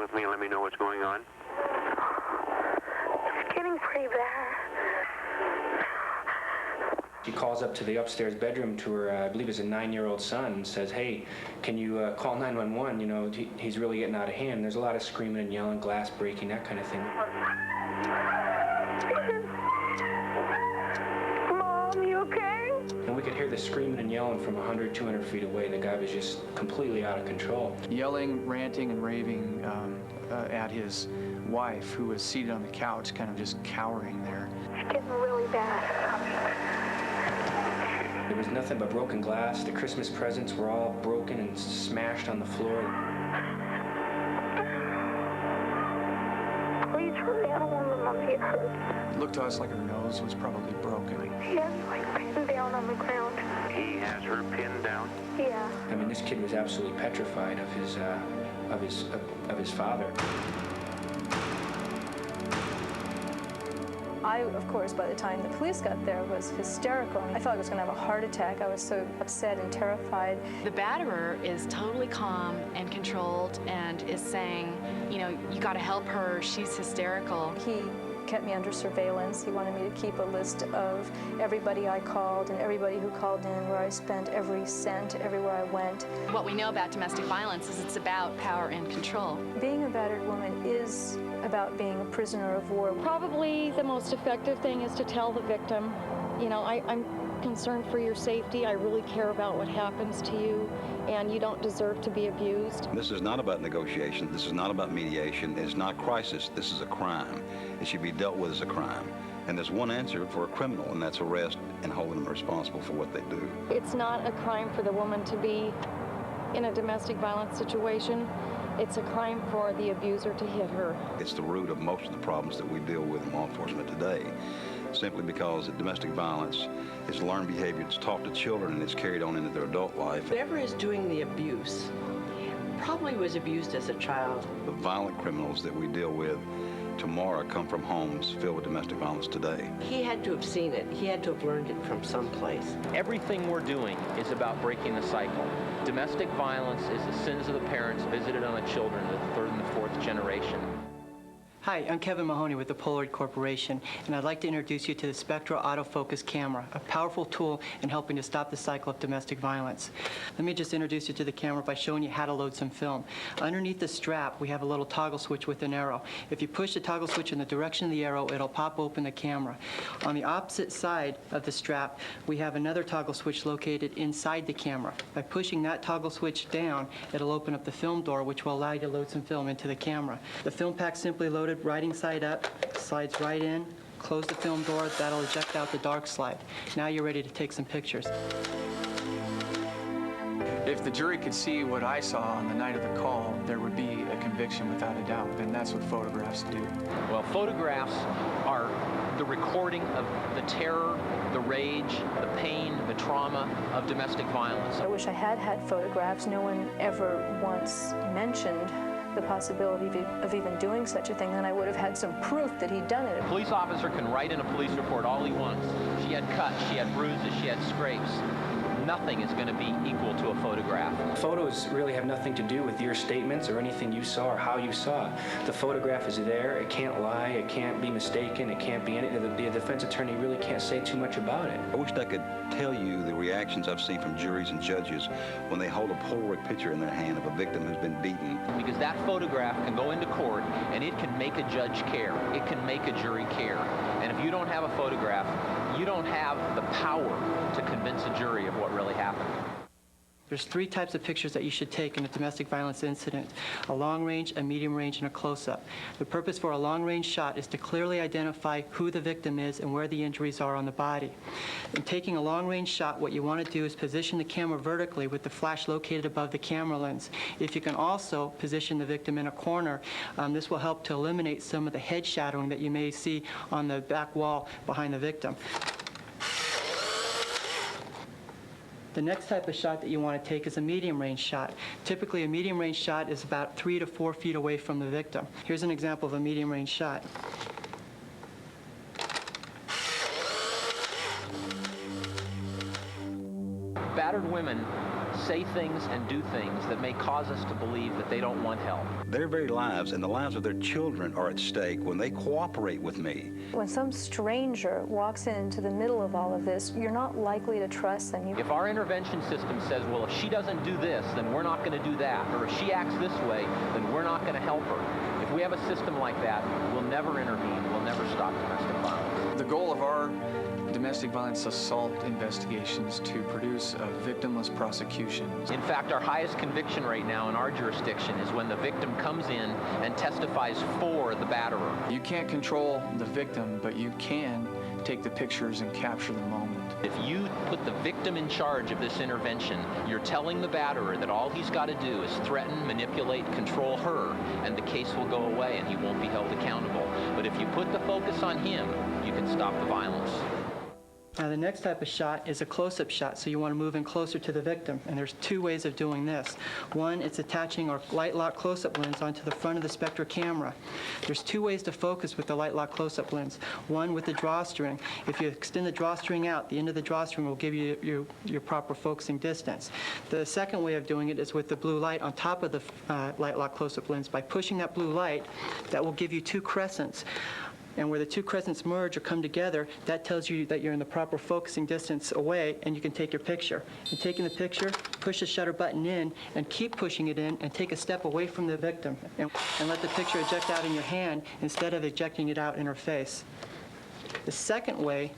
with me and let me know what's going on? It's getting pretty bad. She calls up to the upstairs bedroom to her, I believe it's a 9-year-old son, and says, hey, can you call 911? You know, he's really getting out of hand. There's a lot of screaming and yelling, glass breaking, that kind of thing. Mom, you okay? And we could hear the screaming and yelling from 100, 200 feet away. The guy was just completely out of control. Yelling, ranting, and raving at his wife, who was seated on the couch, kind of just cowering there. It's getting really bad. There was nothing but broken glass. The Christmas presents were all broken and smashed on the floor. Please hurry, I don't want my mom to get hurt. It looked to us like her nose was probably broken. He has like pinned down on the ground. He has her pinned down? Yeah. I mean, this kid was absolutely petrified of his father. I, of course, by the time the police got there, was hysterical. I thought I was going to have a heart attack. I was so upset and terrified. The batterer is totally calm and controlled and is saying, you know, you got to help her. She's hysterical. He kept me under surveillance. He wanted me to keep a list of everybody I called and everybody who called in, where I spent every cent, everywhere I went. What we know about domestic violence is it's about power and control. Being a battered woman is about being a prisoner of war. Probably the most effective thing is to tell the victim, you know, I'm concerned for your safety. I really care about what happens to you, and you don't deserve to be abused. This is not about negotiation. This is not about mediation. It's not crisis. This is a crime. It should be dealt with as a crime. And there's one answer for a criminal, and that's arrest and holding them responsible for what they do. It's not a crime for the woman to be in a domestic violence situation. It's a crime for the abuser to hit her. It's the root of most of the problems that we deal with in law enforcement today, simply because domestic violence is learned behavior. It's taught to children and it's carried on into their adult life. Whoever is doing the abuse probably was abused as a child. The violent criminals that we deal with tomorrow come from homes filled with domestic violence today. He had to have seen it. He had to have learned it from someplace. Everything we're doing is about breaking the cycle. Domestic violence is the sins of the parents visited on the children of the third and the fourth generation. Hi, I'm Kevin Mahoney with the Polaroid Corporation, and I'd like to introduce you to the Spectral Autofocus Camera, a powerful tool in helping to stop the cycle of domestic violence. Let me just introduce you to the camera by showing you how to load some film. Underneath the strap, we have a little toggle switch with an arrow. If you push the toggle switch in the direction of the arrow, it'll pop open the camera. On the opposite side of the strap, we have another toggle switch located inside the camera. By pushing that toggle switch down, it'll open up the film door, which will allow you to load some film into the camera. The film pack simply loaded writing side up, slides right in, close the film door, that'll eject out the dark slide. Now you're ready to take some pictures. If the jury could see what I saw on the night of the call, there would be a conviction without a doubt, and that's what photographs do. Well, photographs are the recording of the terror, the rage, the pain, the trauma of domestic violence. I wish I had had photographs. No one ever once mentioned the possibility of even doing such a thing, then I would have had some proof that he'd done it. A police officer can write in a police report all he wants. She had cuts, she had bruises, she had scrapes. Nothing is going to be equal to a photograph. Photos really have nothing to do with your statements or anything you saw or how you saw it. The photograph is there, it can't lie, it can't be mistaken, it can't be anything. The defense attorney really can't say too much about it. I wish I could tell you the reactions I've seen from juries and judges when they hold a Polaroid picture in their hand of a victim who's been beaten. Because that photograph can go into court and it can make a judge care. It can make a jury care. And if you don't have a photograph, you don't have the power to convince a jury of what really happened. There's 3 types of pictures that you should take in a domestic violence incident: a long range, a medium range, and a close-up. The purpose for a long range shot is to clearly identify who the victim is and where the injuries are on the body. In taking a long range shot, what you want to do is position the camera vertically with the flash located above the camera lens. If you can also position the victim in a corner, this will help to eliminate some of the head shadowing that you may see on the back wall behind the victim. The next type of shot that you want to take is a medium range shot. Typically, a medium range shot is about 3 to 4 feet away from the victim. Here's an example of a medium range shot. Battered women say things and do things that may cause us to believe that they don't want help. Their very lives and the lives of their children are at stake when they cooperate with me. When some stranger walks into the middle of all of this, you're not likely to trust them. If our intervention system says, well, if she doesn't do this, then we're not going to do that, or if she acts this way, then we're not going to help her. If we have a system like that, we'll never intervene, we'll never stop domestic violence. The goal of our domestic violence assault investigations to produce a victimless prosecution. In fact, our highest conviction rate now in our jurisdiction is when the victim comes in and testifies for the batterer. You can't control the victim, but you can take the pictures and capture the moment. If you put the victim in charge of this intervention, you're telling the batterer that all he's got to do is threaten, manipulate, control her, and the case will go away and he won't be held accountable. But if you put the focus on him, you can stop the violence. Now the next type of shot is a close-up shot, so you want to move in closer to the victim, and there's two ways of doing this. One, it's attaching our light lock close-up lens onto the front of the Spectra camera. There's two ways to focus with the light lock close-up lens. One with the drawstring. If you extend the drawstring out, the end of the drawstring will give you your proper focusing distance. The second way of doing it is with the blue light on top of the light lock close-up lens. By pushing that blue light, that will give you two crescents. And where the two crescents merge or come together, that tells you that you're in the proper focusing distance away, and you can take your picture. And taking the picture, push the shutter button in and keep pushing it in and take a step away from the victim and let the picture eject out in your hand instead of ejecting it out in her face. The second way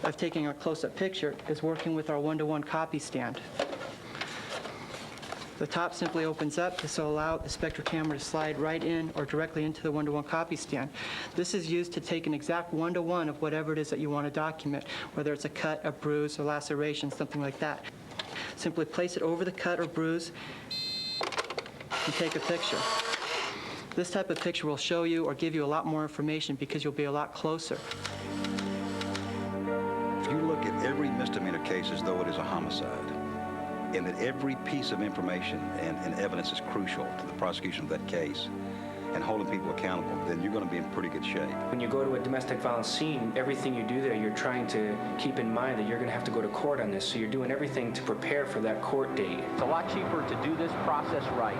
of taking a close-up picture is working with our one-to-one copy stand. The top simply opens up. This will allow the Spectra camera to slide right in or directly into the one-to-one copy stand. This is used to take an exact one-to-one of whatever it is that you want to document, whether it's a cut, a bruise, a laceration, something like that. Simply place it over the cut or bruise and take a picture. This type of picture will show you or give you a lot more information because you'll be a lot closer. If you look at every misdemeanor case as though it is a homicide, and that every piece of information and evidence is crucial to the prosecution of that case and holding people accountable, then you're going to be in pretty good shape. When you go to a domestic violence scene, everything you do there, you're trying to keep in mind that you're going to have to go to court on this, so you're doing everything to prepare for that court date. It's a lot cheaper to do this process right,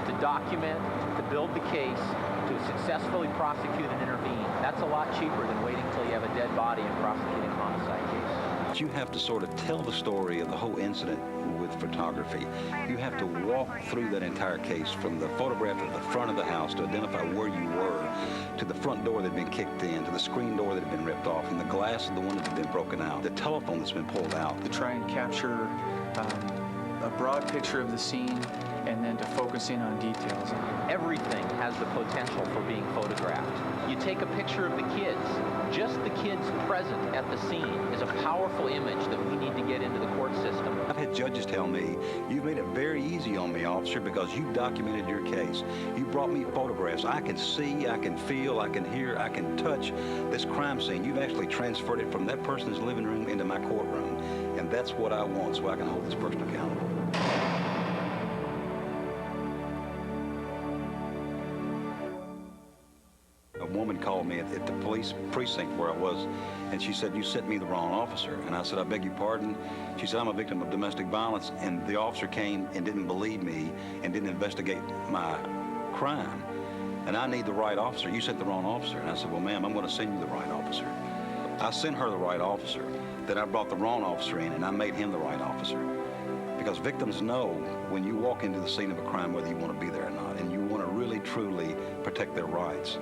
to document, to build the case, to successfully prosecute and intervene. That's a lot cheaper than waiting until you have a dead body and prosecuting a homicide case. But you have to sort of tell the story of the whole incident with photography. You have to walk through that entire case from the photograph of the front of the house to identify where you were, to the front door that had been kicked in, to the screen door that had been ripped off, and the glass of the one that had been broken out, the telephone that's been pulled out. To try and capture a broad picture of the scene and then to focus in on details. Everything has the potential for being photographed. You take a picture of the kids. Just the kids present at the scene is a powerful image that we need to get into the court system. I've had judges tell me, you've made it very easy on me, officer, because you documented your case. You brought me photographs. I can see, I can feel, I can hear, I can touch this crime scene. You've actually transferred it from that person's living room into my courtroom. And that's what I want, so I can hold this person accountable. A woman called me at the police precinct where I was, and she said, you sent me the wrong officer. And I said, I beg your pardon? She said, I'm a victim of domestic violence, and the officer came and didn't believe me and didn't investigate my crime. And I need the right officer. You sent the wrong officer. And I said, well, ma'am, I'm going to send you the right officer. I sent her the right officer. Then I brought the wrong officer in, and I made him the right officer. Because victims know when you walk into the scene of a crime whether you want to be there or not, and you want to really, truly protect their rights.